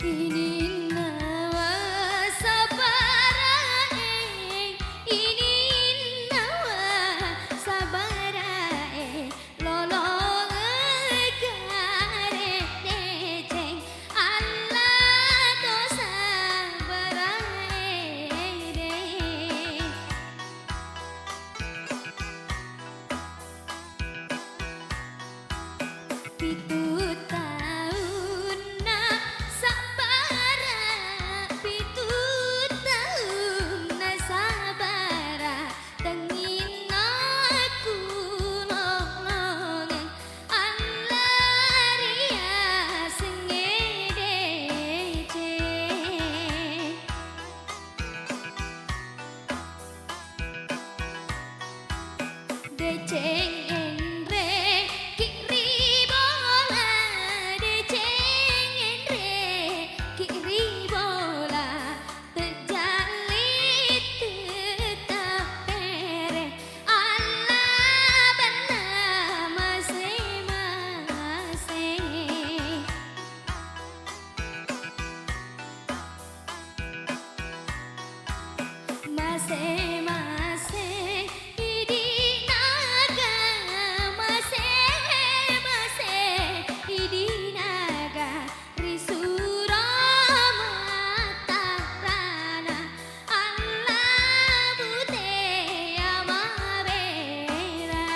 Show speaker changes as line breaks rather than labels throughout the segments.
Ini nawa sabarae, ini nawa sabarae, lolong gare deceng, Allah to sabarae de. Pitu tahun na sabara, pitu tahun na sabara, tengin aku lolongan Allah ria sengedece. Deceng endre kiri bola, deceng endre kiri bola, terjalit tetap pere, Allah benar masing-masing. Masing-masing idi naga, masing-masing idi naga, risura mata rana, Allah bute amabera.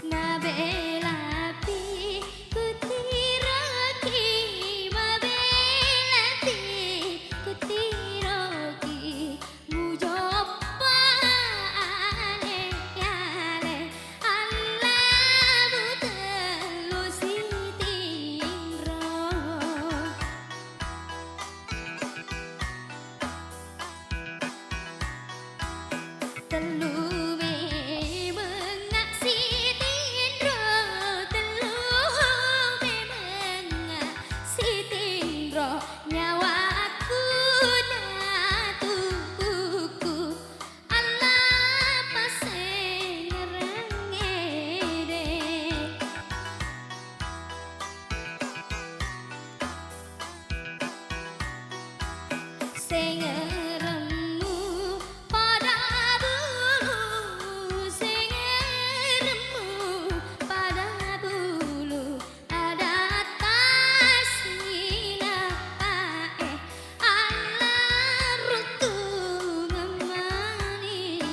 Mabelapi kutiroki, mabelapi kutiroki, mujopa ale ale, Allah butelu sitindro. Teluwe mengak sitindro, teluwe mengak sitindro, nyawaku datuku, Allah paseng ngerengede. Sing ngeremu pada bulu, sing ngeremu pada bulu, ada tasina pae, Allah rutu ngemaninggi.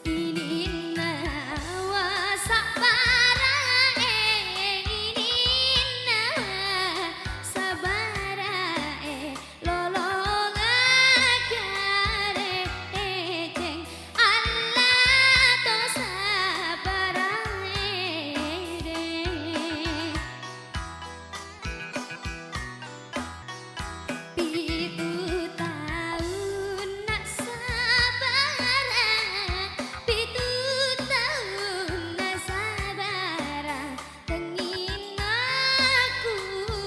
Ini nawa sabarae, ini nawa sabarae, lolong agare deceng, Allah to sabarae de. Pitu tahun nak sabara, pitu tahun nak sabara, tengin aku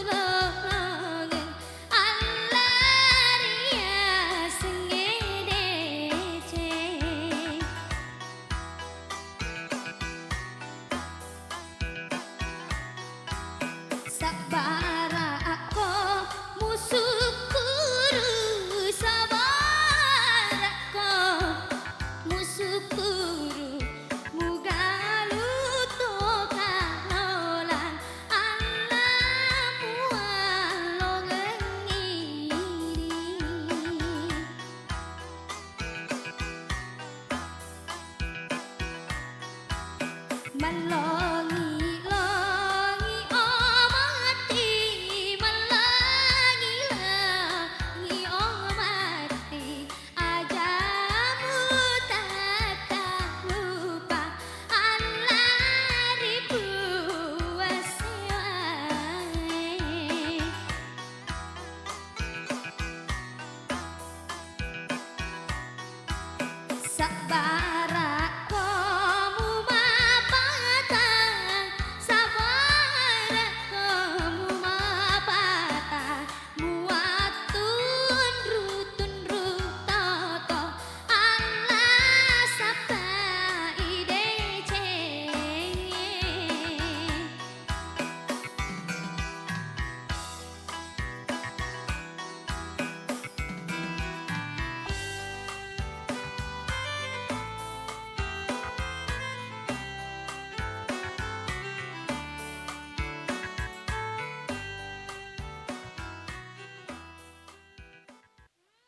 lolongan Allah ria sengedece. Sabara aku musuh kuru, sabara aku musuh kuru, mugalu toka nolan, Allah mualongan ngiri. Melongi-longi oh mati, melongi-longi oh mati, ajamu sak